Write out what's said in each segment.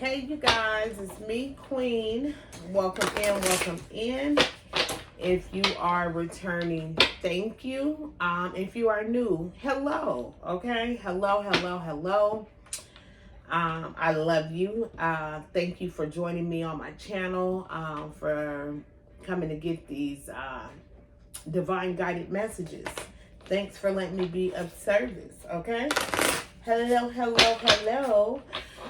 Hey, you guys, it's me, Queen. Welcome in, welcome in. If you are returning, thank you. If you are new, hello, okay? Hello. I love you. Thank you for joining me on my channel, for coming to get these divine guided messages. Thanks for letting me be of service, okay? Hello.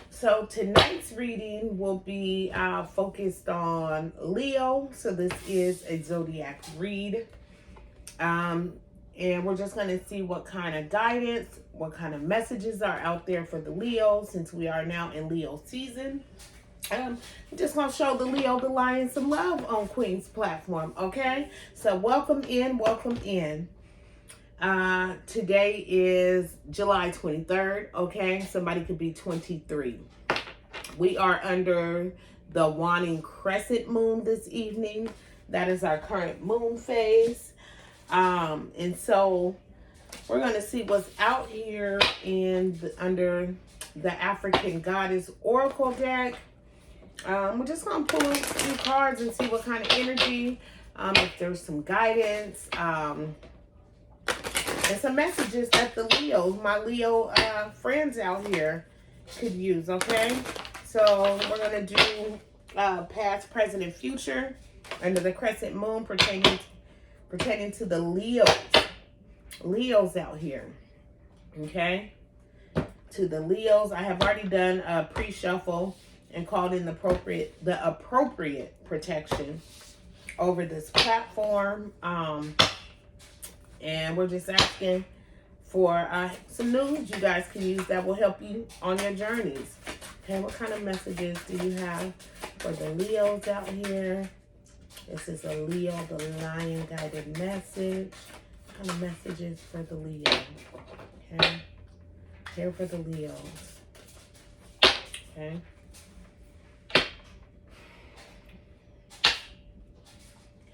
So tonight's reading will be focused on Leo. So this is a zodiac read. And we're just going to see what kind of guidance, what kind of messages are out there for the Leo, since we are now in Leo season. I'm just going to show the Leo the Lion some love on Queen's platform, okay? So welcome in. Today is July 23rd, okay? Somebody could be 23. We are under the waning crescent moon this evening. That is our current moon phase. And so we're going to see what's out here under the African Goddess Oracle deck. We're just going to pull a few cards and see what kind of energy, if there's some guidance, and some messages that the Leos, my Leo friends out here, could use, okay? So we're going to do past, present, and future under the crescent moon pertaining to the Leos out here, okay? To the Leos, I have already done a pre-shuffle and called in the appropriate protection over this platform. And we're just asking for some news you guys can use that will help you on your journeys. Okay, what kind of messages do you have for the Leos out here? This is a Leo, the Lion guided message. What kind of messages for the Leo? Okay, here for the Leos. Okay.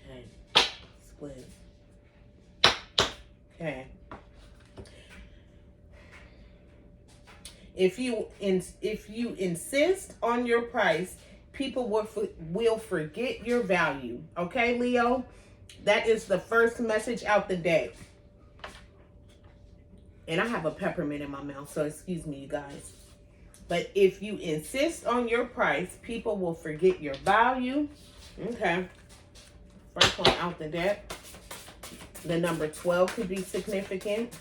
Okay, split. Okay. If you insist on your price, people will forget your value. Okay, Leo? That is the first message out the deck. And I have a peppermint in my mouth, so excuse me, you guys. But if you insist on your price, people will forget your value. Okay. First one out the deck. The number 12 could be significant.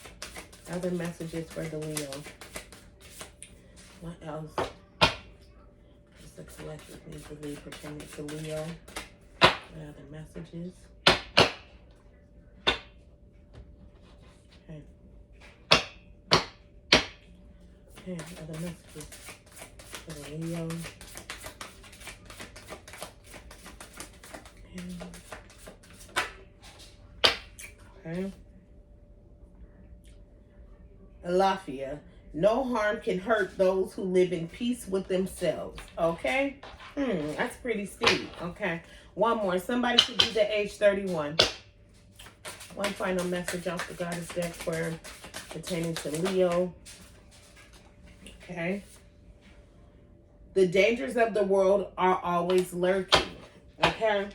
Other messages for the Leo. What else? Just a collective needs to be pertaining to Leo. What other messages? Okay. Okay, other messages for the Leo. Okay. Alafia. No harm can hurt those who live in peace with themselves. Okay? That's pretty steep. Okay. One more. Somebody could be the age 31. One final message off the Goddess deck for pertaining to Leo. Okay. The dangers of the world are always lurking. Okay?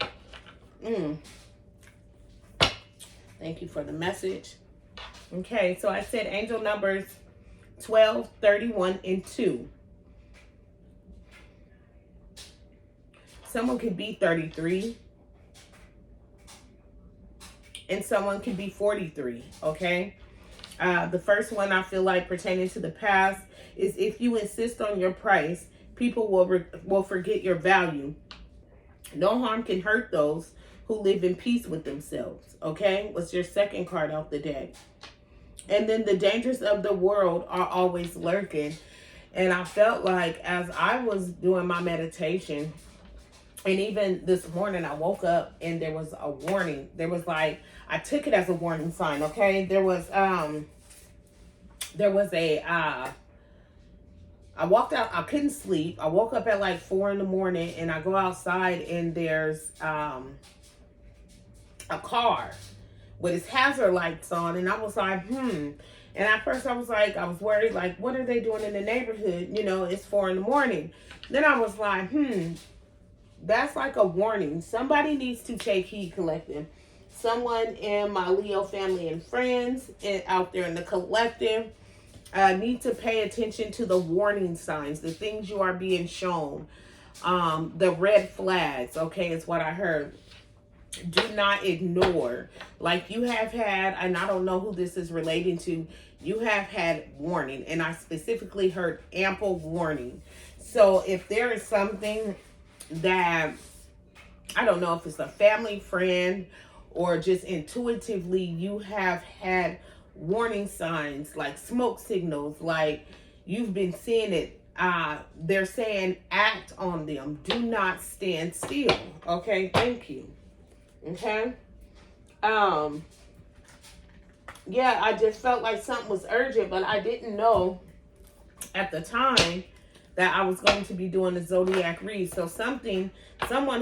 Thank you for the message. Okay, so I said angel numbers 12, 31, and 2. Someone could be 33. And someone could be 43, okay? The first one I feel like pertaining to the past is if you insist on your price, people will forget your value. No harm can hurt those who live in peace with themselves, okay? What's your second card off the deck? And then the dangers of the world are always lurking. And I felt like as I was doing my meditation, and even this morning I woke up and there was a warning. There was like, I took it as a warning sign, okay? There was I walked out, I couldn't sleep. I woke up at like 4 in the morning and I go outside and there's a car with its hazard lights on, and I was like, And at first I was worried, like, what are they doing in the neighborhood? You know, it's 4 in the morning. Then I was like, that's like a warning. Somebody needs to take heed, collective. Someone in my Leo family and friends and out there in the collective need to pay attention to the warning signs, the things you are being shown, the red flags, okay, is what I heard. Do not ignore. Like you have had, and I don't know who this is relating to, you have had warning, and I specifically heard ample warning. So if there is something that, I don't know if it's a family, friend, or just intuitively you have had warning signs, like smoke signals, like you've been seeing it, they're saying act on them. Do not stand still. Okay, thank you. Okay. Yeah, I just felt like something was urgent, but I didn't know at the time that I was going to be doing the zodiac read. So someone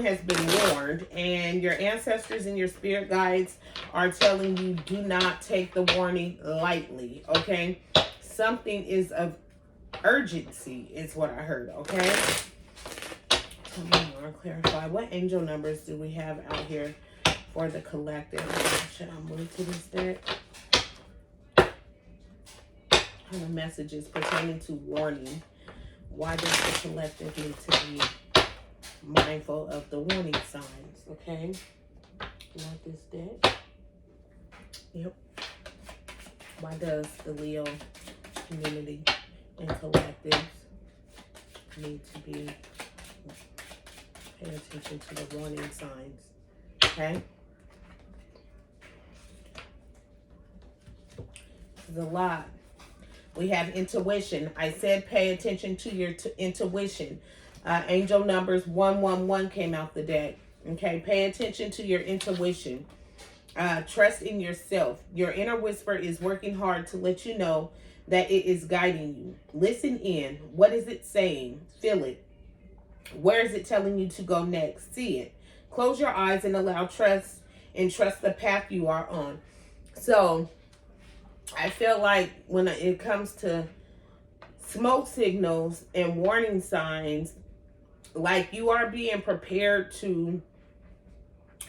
has been warned, and your ancestors and your spirit guides are telling you do not take the warning lightly. Okay, something is of urgency is what I heard. Okay, come on, clarify. What angel numbers do we have out here for the collective? Should I move to this deck? Kind of messages pertaining to warning. Why does the collective need to be mindful of the warning signs? Okay, not this deck. Yep. Why does the Leo community and collectives need to be pay attention to the warning signs? Okay. This is a lot. We have intuition. I said pay attention to your intuition. Angel numbers 111 came out the deck. Okay, pay attention to your intuition. Trust in yourself. Your inner whisper is working hard to let you know that it is guiding you. Listen in. What is it saying? Feel it. Where is it telling you to go next? See it. Close your eyes and allow trust the path you are on. So I feel like when it comes to smoke signals and warning signs, like you are being prepared to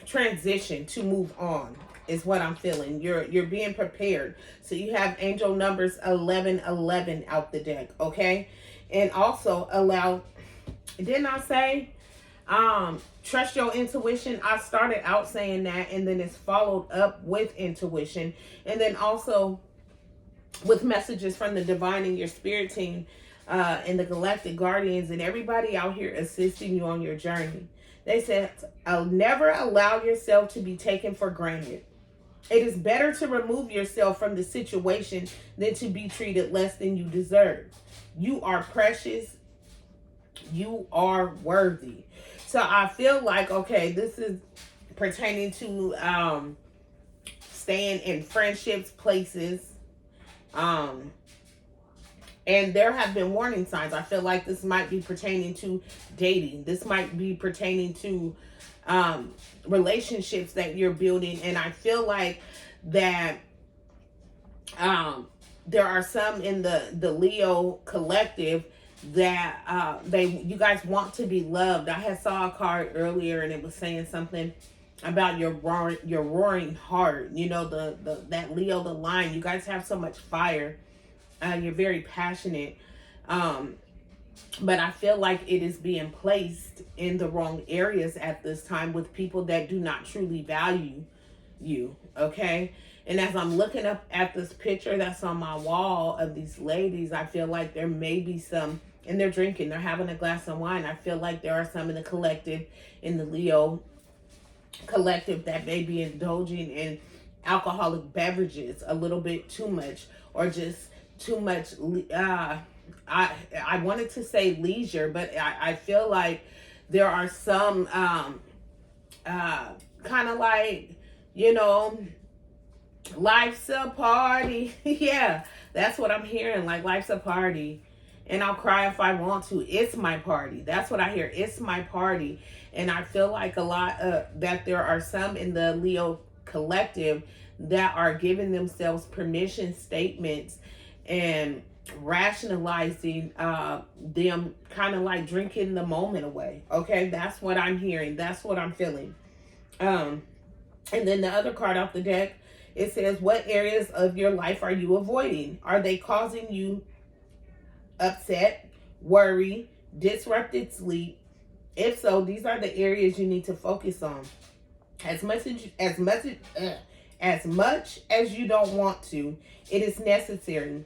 transition, to move on, is what I'm feeling. You're being prepared. So you have angel numbers 1111 out the deck, okay? And also allow, didn't I say trust your intuition? I started out saying that, and then it's followed up with intuition, and then also with messages from the divine and your spirit team and the galactic guardians and everybody out here assisting you on your journey. They said, I'll never allow yourself to be taken for granted. It is better to remove yourself from the situation than to be treated less than you deserve. You are precious. You are worthy. So I feel like, okay, this is pertaining to staying in friendships, places, and there have been warning signs. I feel like this might be pertaining to dating. This might be pertaining to relationships that you're building. And I feel like that there are some in the Leo collective that you guys want to be loved. I had saw a card earlier and it was saying something about your roaring heart. You know, that Leo, the lion. You guys have so much fire. You're very passionate. But I feel like it is being placed in the wrong areas at this time with people that do not truly value you. Okay. And as I'm looking up at this picture that's on my wall of these ladies, I feel like there may be some, and they're drinking, they're having a glass of wine. I feel like there are some in the collective, in the Leo collective, that may be indulging in alcoholic beverages a little bit too much, or just too much. I wanted to say leisure, but I feel like there are some kind of like, you know, life's a party. Yeah, that's what I'm hearing. Like, life's a party, and I'll cry if I want to. It's my party. That's what I hear. It's my party. And I feel like a lot that there are some in the Leo collective that are giving themselves permission statements and rationalizing them kind of like drinking the moment away. Okay, that's what I'm hearing. That's what I'm feeling. And then the other card off the deck, it says, what areas of your life are you avoiding? Are they causing you upset, worry, disrupted sleep? If so, these are the areas you need to focus on. As much as you don't want to, it is necessary.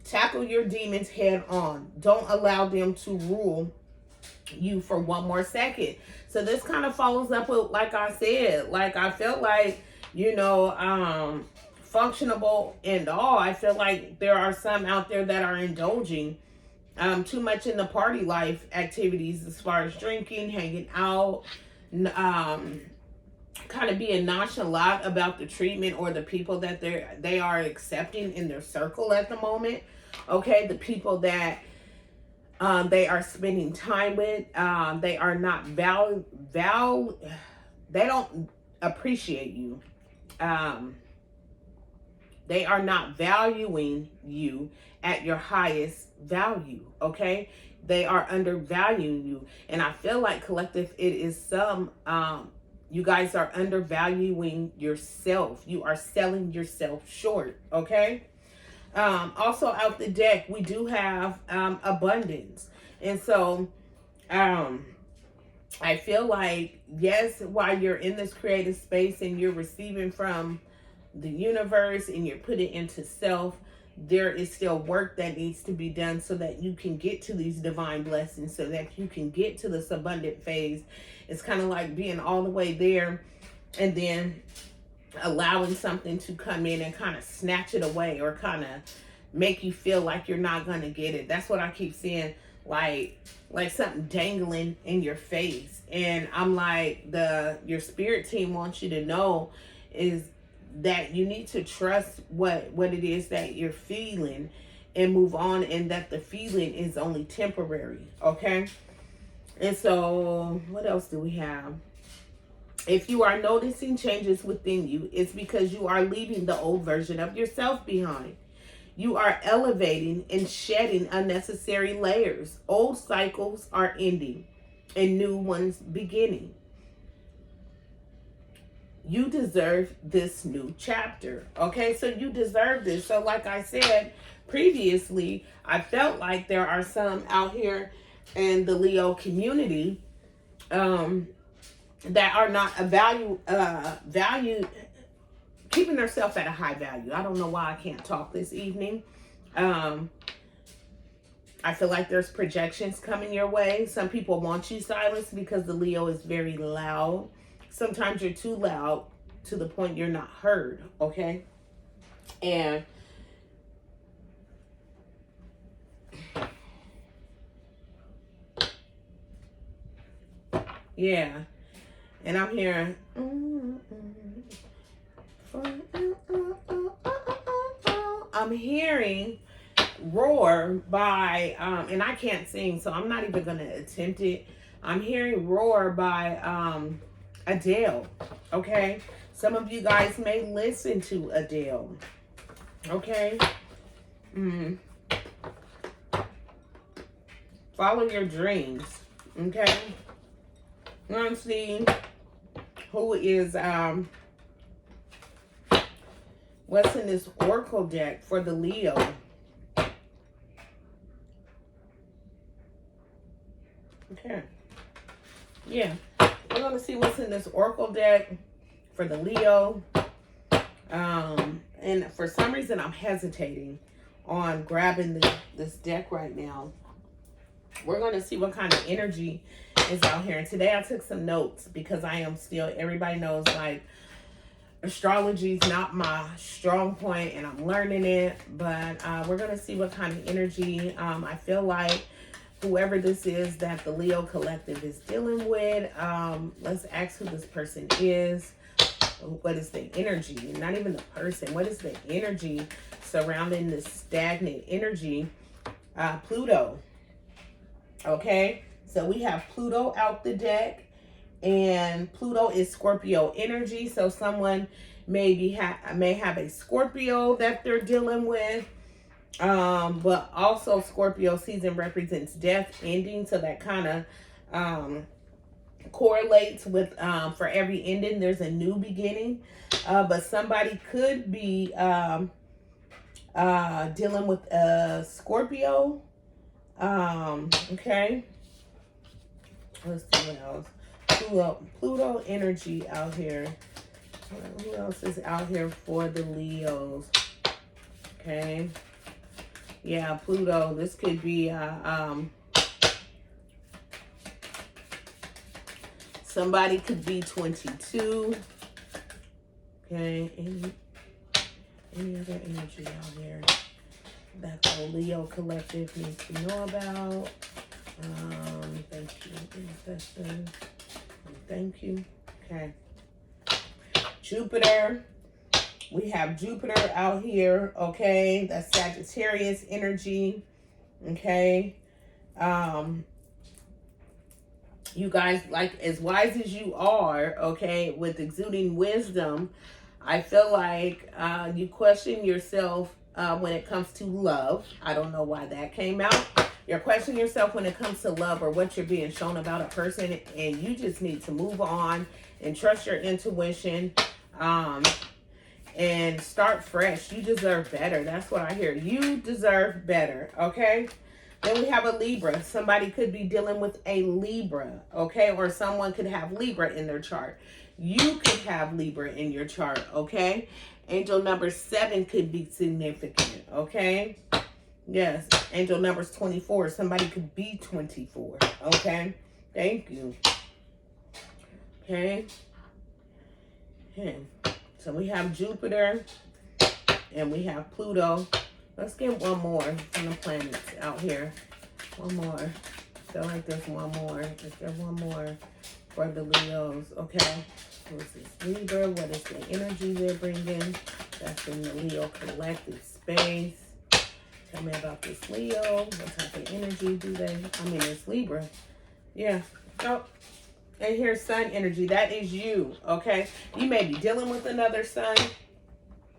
Tackle your demons head on. Don't allow them to rule you for one more second. So this kind of follows up with, like I said, like I felt like, functionable and all. I feel like there are some out there that are indulging too much in the party life activities, as far as drinking, hanging out, kind of being nonchalant about the treatment or the people that they are accepting in their circle at the moment. Okay, the people that they are spending time with, they are not they don't appreciate you. They are not valuing you at your highest value. Okay, they are undervaluing you, and I feel like, collective, it is some you guys are undervaluing yourself. You are selling yourself short. Okay. Also out the deck, we do have abundance. And so I feel like, yes, while you're in this creative space and you're receiving from the universe and you're putting into self, there is still work that needs to be done so that you can get to these divine blessings, so that you can get to this abundant phase. It's kind of like being all the way there and then allowing something to come in and kind of snatch it away, or kind of make you feel like you're not going to get it. That's what I keep seeing, like something dangling in your face. And I'm like, your spirit team wants you to know is that you need to trust what it is that you're feeling and move on, and that the feeling is only temporary. Okay. And so what else do we have? If you are noticing changes within you, it's because you are leaving the old version of yourself behind. You are elevating and shedding unnecessary layers. Old cycles are ending and new ones beginning. You deserve this new chapter. Okay, so you deserve this. So like I said previously, I felt like there are some out here in the Leo community that are not valued, keeping themselves at a high value. I don't know why I can't talk this evening. I feel like there's projections coming your way. Some people want you silenced because the Leo is very loud. Sometimes you're too loud to the point you're not heard. Okay. And yeah. And I'm hearing, I'm hearing Roar by, and I can't sing, so I'm not even going to attempt it. I'm hearing Roar by Adele. Okay. Some of you guys may listen to Adele. Okay. Follow your dreams. Okay. Let's see who is what's in this oracle deck for the Leo. Okay. Yeah. We're going to see what's in this oracle deck for the Leo. And for some reason, I'm hesitating on grabbing this deck right now. We're going to see what kind of energy is out here. And today I took some notes because I am still, everybody knows, like, astrology is not my strong point and I'm learning it. But we're going to see what kind of energy I feel like whoever this is that the Leo collective is dealing with. Let's ask who this person is. What is the energy? Not even the person. What is the energy surrounding this stagnant energy? Pluto. Okay, so we have Pluto out the deck, and Pluto is Scorpio energy. So someone may have a Scorpio that they're dealing with. But also Scorpio season represents death, ending, so that kind of correlates with for every ending there's a new beginning. But somebody could be dealing with a Scorpio. Okay, let's see what else. Pluto energy out here. Who else is out here for the Leos? Okay, yeah, Pluto. This could be somebody could be 22. Okay, any other energy out here that the Leo collective needs to know about? Thank you. Thank you. Okay. Jupiter. We have Jupiter out here. Okay, that's Sagittarius energy. Okay. You guys, like, as wise as you are, okay, with exuding wisdom, I feel like you question yourself when it comes to love. I don't know why that came out. You're questioning yourself when it comes to love or what you're being shown about a person, and you just need to move on and trust your intuition and start fresh. You deserve better. That's what I hear. You deserve better, okay? Then we have a Libra. Somebody could be dealing with a Libra, okay? Or someone could have Libra in their chart. You could have Libra in your chart, okay? Angel number 7 could be significant, okay? Yes, angel number's 24. Somebody could be 24, okay? Thank you. Okay. Okay. So we have Jupiter and we have Pluto. Let's get one more from the planets out here. One more. I feel like there's one more. Is there one more for the Leos? Okay. Who's this Libra? What is the energy they're bringing? That's in the Leo collective space. Tell me about this Leo. What type of energy do they? I mean, it's Libra. Yeah. Oh. And here's Sun energy. That is you. Okay. You may be dealing with another Sun.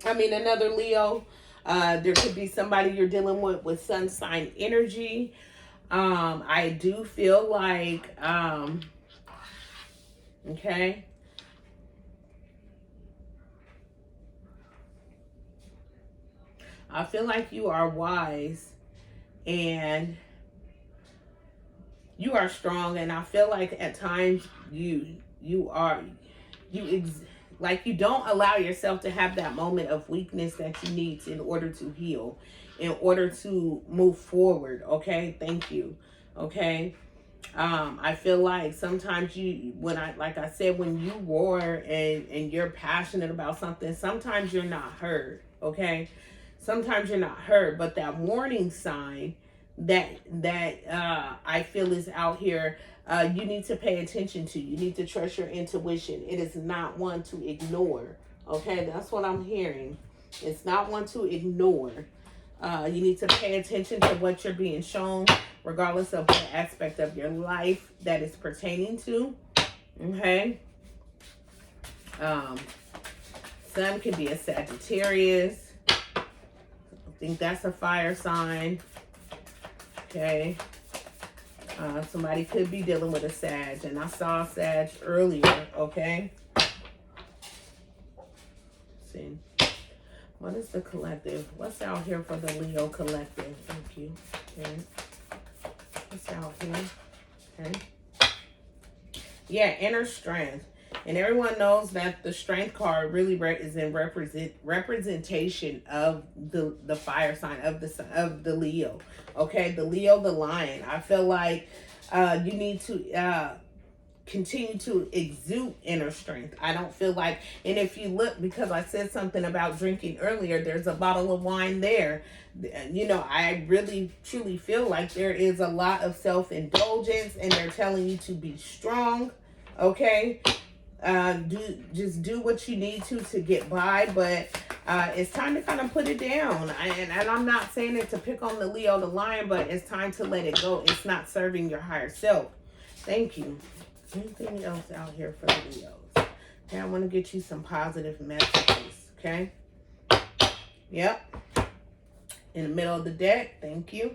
Another Leo. There could be somebody you're dealing with Sun sign energy. I do feel like, okay. I feel like you are wise and you are strong, and I feel like at times you don't allow yourself to have that moment of weakness that you need in order to heal, in order to move forward. Okay, thank you. Okay. I feel like sometimes when you roar and you're passionate about something, sometimes you're not heard. Okay. Sometimes you're not heard, but that warning sign that I feel is out here, you need to pay attention to. You need to trust your intuition. It is not one to ignore. Okay, that's what I'm hearing. It's not one to ignore. You need to pay attention to what you're being shown, regardless of what aspect of your life that is pertaining to. Okay. Sun could be a Sagittarius. I think that's a fire sign. Okay. Somebody could be dealing with a Sag, and I saw a Sag earlier. Okay. Let's see. What is the collective? What's out here for the Leo collective? Thank you. Okay. What's out here? Okay. Yeah, inner strength. And everyone knows that the strength card really is in representation of the fire sign of the Leo. Okay, the Leo, the lion. I feel like you need to continue to exude inner strength. I don't feel like, and if you look, because I said something about drinking earlier, there's a bottle of wine there. You know, I really truly feel like there is a lot of self-indulgence, and they're telling you to be strong. Okay. Do what you need to get by, but it's time to kind of put it down. And I'm not saying it to pick on the Leo, the lion, but it's time to let it go. It's not serving your higher self. Thank you. Anything else out here for the Leos? Okay, I want to get you some positive messages. Okay. Yep. In the middle of the deck. Thank you.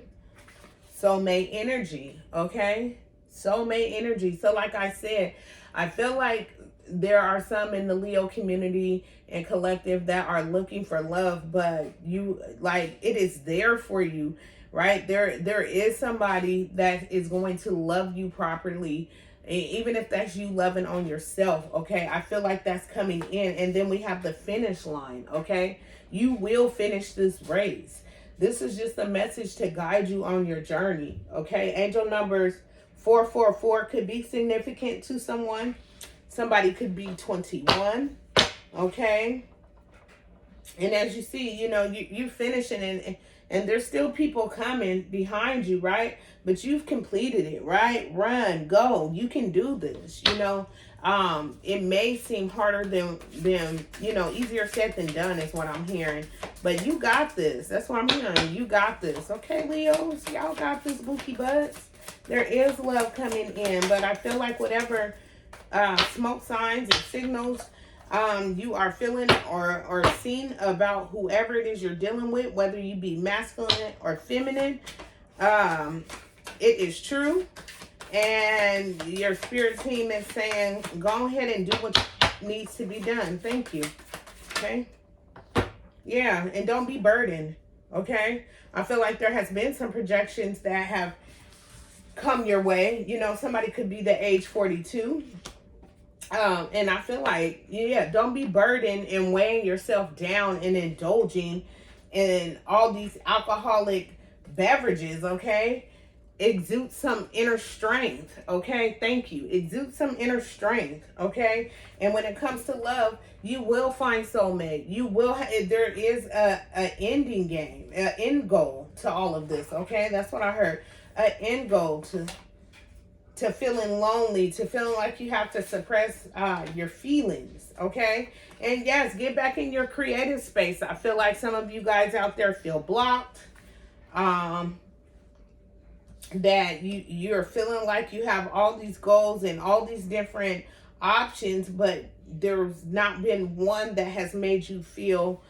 Soulmate energy. Okay. Soulmate energy. So like I said, I feel like there are some in the Leo community and collective that are looking for love, but you, like, it is there for you, right? There is somebody that is going to love you properly, even if that's you loving on yourself. Okay, I feel like that's coming in. And then we have the finish line. Okay, you will finish this race. This is just a message to guide you on your journey. Okay, angel numbers 444 could be significant to someone. Somebody could be 21. Okay, and as you see, you know, you finishing, and there's still people coming behind you, right? But you've completed it, right? Run, go. You can do this, you know. It may seem harder than you know, easier said than done is what I'm hearing. But you got this. That's what I'm hearing. You got this. Okay, Leos, y'all got this, bookie butts. There is love coming in, but I feel like whatever smoke signs and signals you are feeling or seeing about whoever it is you're dealing with, whether you be masculine or feminine, it is true. And your spirit team is saying, go ahead and do what needs to be done. Thank you. Okay. Yeah. And don't be burdened. Okay. I feel like there has been some projections that have come your way. You know, somebody could be the age 42. And I feel like, yeah, don't be burdened and weighing yourself down and indulging in all these alcoholic beverages, okay? Exude some inner strength, okay? Thank you. Exude some inner strength, okay? And when it comes to love, you will find soulmate. You will, there is a ending game, an end goal to all of this, okay? That's what I heard. An end goal to feeling lonely, to feeling like you have to suppress your feelings, okay? And yes, get back in your creative space. I feel like some of you guys out there feel blocked, that you're feeling like you have all these goals and all these different options, but there's not been one that has made you feel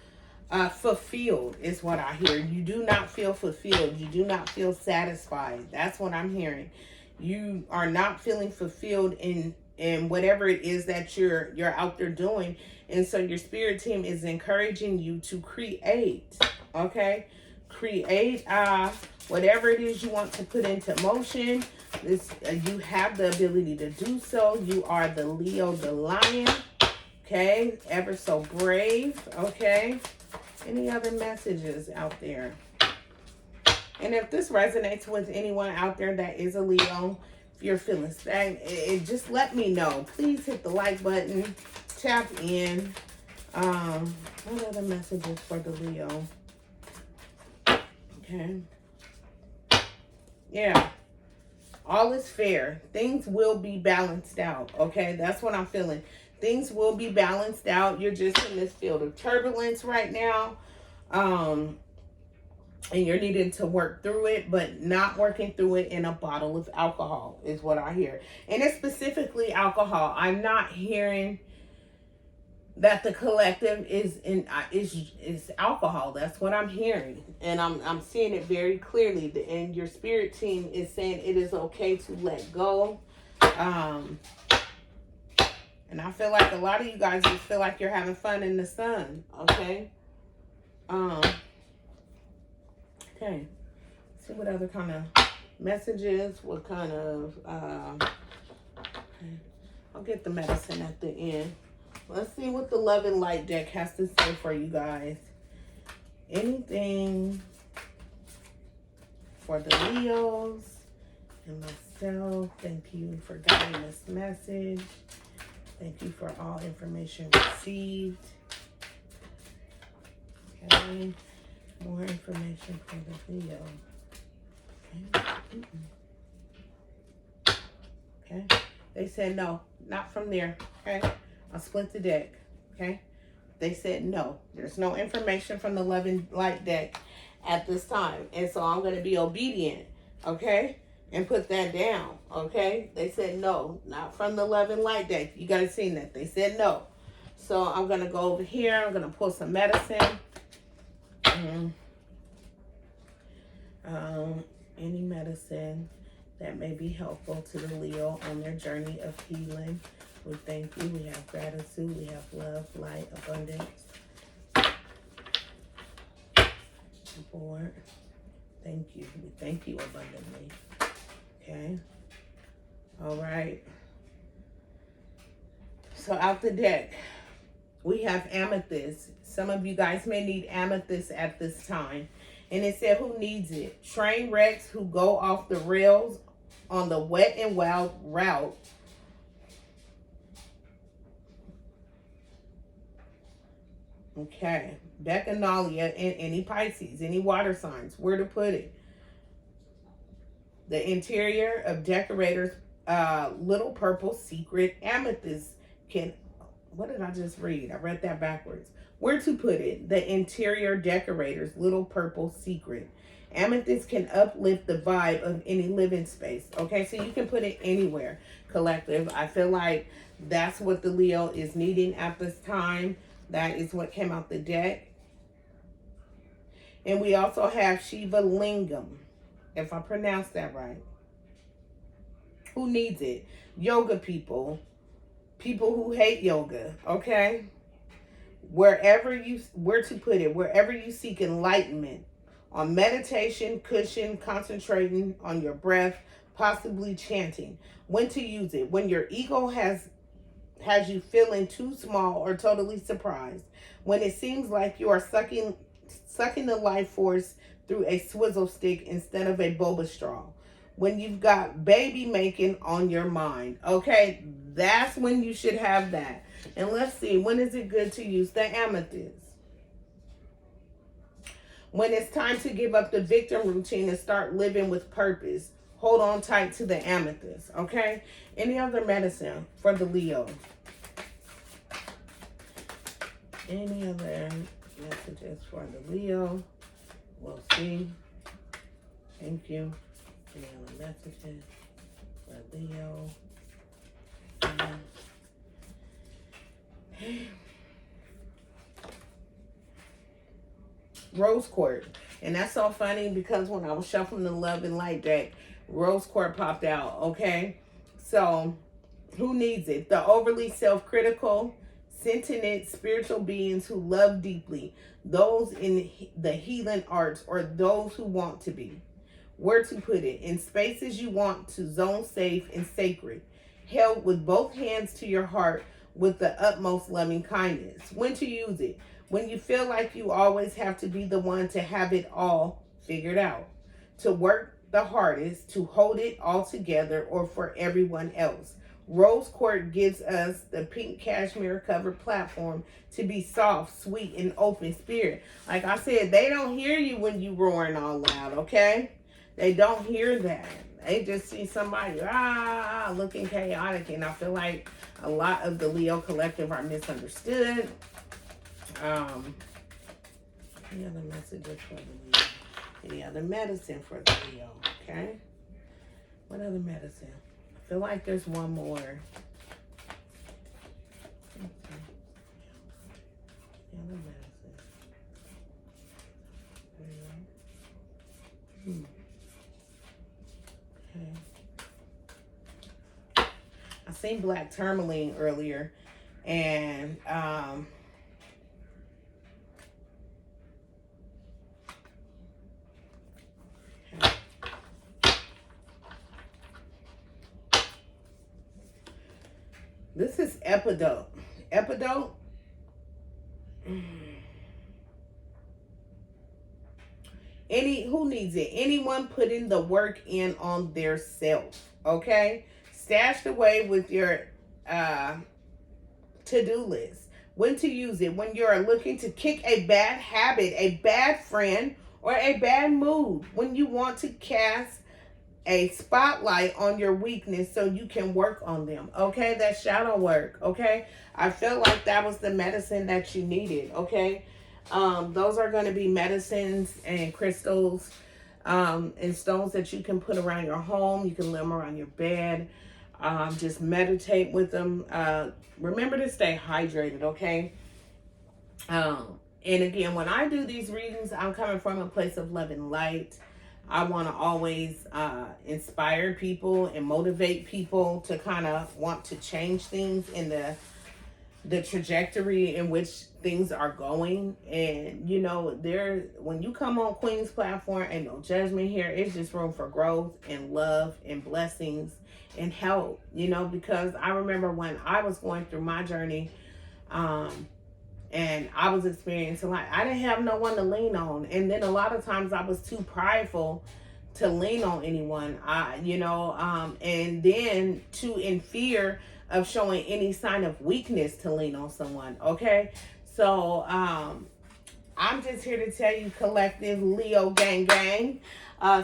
fulfilled, is what I hear. You do not feel fulfilled. You do not feel satisfied. That's what I'm hearing. You are not feeling fulfilled in whatever it is that you're out there doing. And so your spirit team is encouraging you to create, okay? Create whatever it is you want to put into motion. This you have the ability to do so. You are the Leo, the lion, okay? Ever so brave, okay? Any other messages out there? And if this resonates with anyone out there that is a Leo, if you're feeling stagnant, just let me know. Please hit the like button, tap in. What other messages for the Leo? Okay. Yeah. All is fair. Things will be balanced out. Okay. That's what I'm feeling. Things will be balanced out. You're just in this field of turbulence right now. And you're needing to work through it, but not working through it in a bottle of alcohol is what I hear. And it's specifically alcohol. I'm not hearing that the collective is alcohol. That's what I'm hearing. And I'm seeing it very clearly. And your spirit team is saying it is okay to let go. And I feel like a lot of you guys just feel like you're having fun in the sun. Okay. Okay, see what other kind of messages, what kind of, okay. I'll get the medicine at the end. Let's see what the Love and Light deck has to say for you guys. Anything for the Leos and myself. Thank you for guiding this message. Thank you for all information received. Okay. More information for the Leo. Okay. Okay. They said no, not from there. Okay. I'll split the deck. Okay. They said no. There's no information from the Love and Light deck at this time. And so I'm going to be obedient. Okay. And put that down. Okay. They said no, not from the Love and Light deck. You guys seen that. They said no. So I'm going to go over here. I'm going to pull some medicine. Any medicine that may be helpful to the Leo on their journey of healing. We thank you. We have gratitude. We have love, light, abundance. Board. Thank you. We thank you abundantly. Okay. All right. So out the deck, we have amethyst. Some of you guys may need amethyst at this time. And it said, who needs it? Train wrecks who go off the rails on the wet and wild route. Okay. Bacchanalia and any Pisces, any water signs. Where to put it? The interior of decorators, little purple secret amethyst can, what did I just read? I read that backwards. Where to put it? The interior decorators, little purple secret. Amethyst can uplift the vibe of any living space. Okay, so you can put it anywhere, collective. I feel like that's what the Leo is needing at this time. That is what came out the deck. And we also have Shiva Lingam, if I pronounce that right. Who needs it? Yoga people. People who hate yoga, okay? Where to put it? Wherever you seek enlightenment. On meditation, cushion, concentrating on your breath, possibly chanting. When to use it? When your ego has you feeling too small or totally surprised. When it seems like you are sucking the life force through a swizzle stick instead of a boba straw. When you've got baby making on your mind. Okay, that's when you should have that. And let's see, when is it good to use the amethyst? When it's time to give up the victim routine and start living with purpose. Hold on tight to the amethyst, okay? Any other medicine for the Leo? Any other messages for the Leo? We'll see. Thank you. Any other messages for Leo? Rose Quartz. And that's so funny because when I was shuffling the Love and Light deck, Rose Quartz popped out, okay? So, who needs it? The overly self-critical, sentient spiritual beings who love deeply, those in the healing arts or those who want to be. Where to put it? In spaces you want to zone safe and sacred, held with both hands to your heart with the utmost loving kindness. When to use it? When you feel like you always have to be the one to have it all figured out, to work the hardest, to hold it all together, or for everyone else. Rose Quartz gives us the pink cashmere covered platform to be soft, sweet, and open spirit. Like I said, they don't hear you when you roaring all loud, okay? They don't hear that. They just see somebody looking chaotic, and I feel like a lot of the Leo collective are misunderstood. Any other messages for the Leo? Any other medicine for the Leo? Okay. What other medicine? I feel like there's one more. Okay. Any other medicine? Okay. I seen black tourmaline earlier, and this is epidote. Epidote. Who needs it? Anyone putting the work in on their self. Okay? Stashed away with your to-do list. When to use it? When you're looking to kick a bad habit, a bad friend, or a bad mood. When you want to cast a spotlight on your weakness so you can work on them. Okay, that shadow work. Okay, I feel like that was the medicine that you needed. Okay, those are going to be medicines and crystals and stones that you can put around your home. You can lay them around your bed. Just meditate with them. Remember to stay hydrated, okay? And again, when I do these readings, I'm coming from a place of love and light. I want to always inspire people and motivate people to kind of want to change things in the trajectory in which things are going. And you know, when you come on Queen's platform, ain't no judgment here. It's just room for growth and love and blessings and help, you know, because I remember when I was going through my journey, and I was experiencing, like, I didn't have no one to lean on. And then a lot of times I was too prideful to lean on anyone. And then in fear of showing any sign of weakness to lean on someone. Okay. So I'm just here to tell you, collective Leo gang,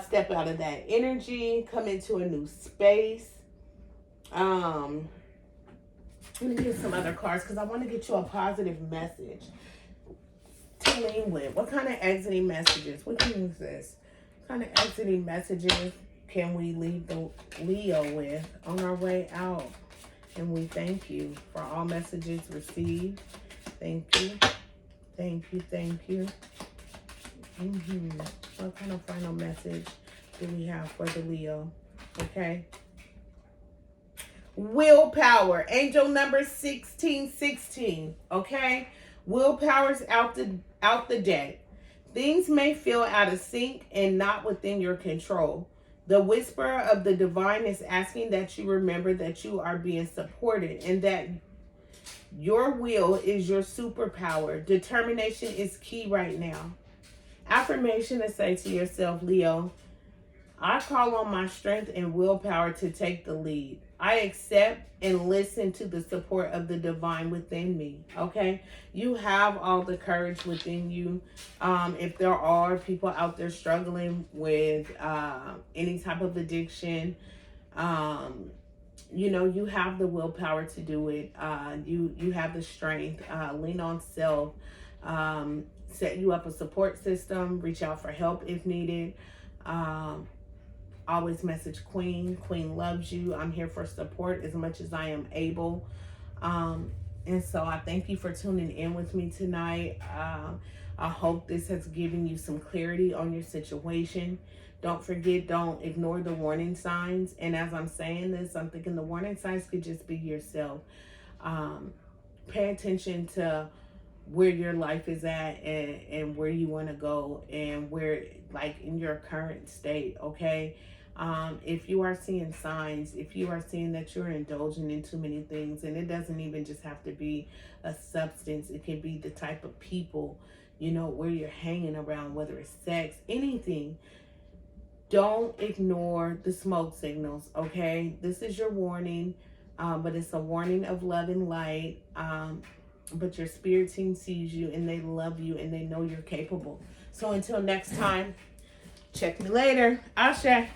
step out of that energy, come into a new space. I'm going to get some other cards because I want to get you a positive message to lean with. What kind of exiting messages? What is this? What kind of exiting messages can we leave the Leo with on our way out? And we thank you for all messages received. Thank you. Thank you. Thank you. What kind of final message do we have for the Leo? Okay. Willpower, angel number 1616. Okay, willpower's out the deck. Things may feel out of sync and not within your control. The whisperer of the divine is asking that you remember that you are being supported and that your will is your superpower. Determination is key right now. Affirmation to say to yourself, Leo, I call on my strength and willpower to take the lead. I accept and listen to the support of the divine within me. Okay? You have all the courage within you. If there are people out there struggling with any type of addiction, you have the willpower to do it. You have the strength. Lean on self. Set you up a support system. Reach out for help if needed. Always message Queen. Queen loves you. I'm here for support as much as I am able. And so I thank you for tuning in with me tonight. I hope this has given you some clarity on your situation. Don't forget, don't ignore the warning signs. And as I'm saying this, I'm thinking the warning signs could just be yourself. Pay attention to where your life is at and where you want to go and where, like, in your current state. Okay. If you are seeing signs, if you are seeing that you're indulging in too many things, and it doesn't even just have to be a substance, it can be the type of people, where you're hanging around, whether it's sex, anything. Don't ignore the smoke signals. Okay. This is your warning, but it's a warning of love and light. But your spirit team sees you and they love you and they know you're capable. So until next time, check me later. Ashe.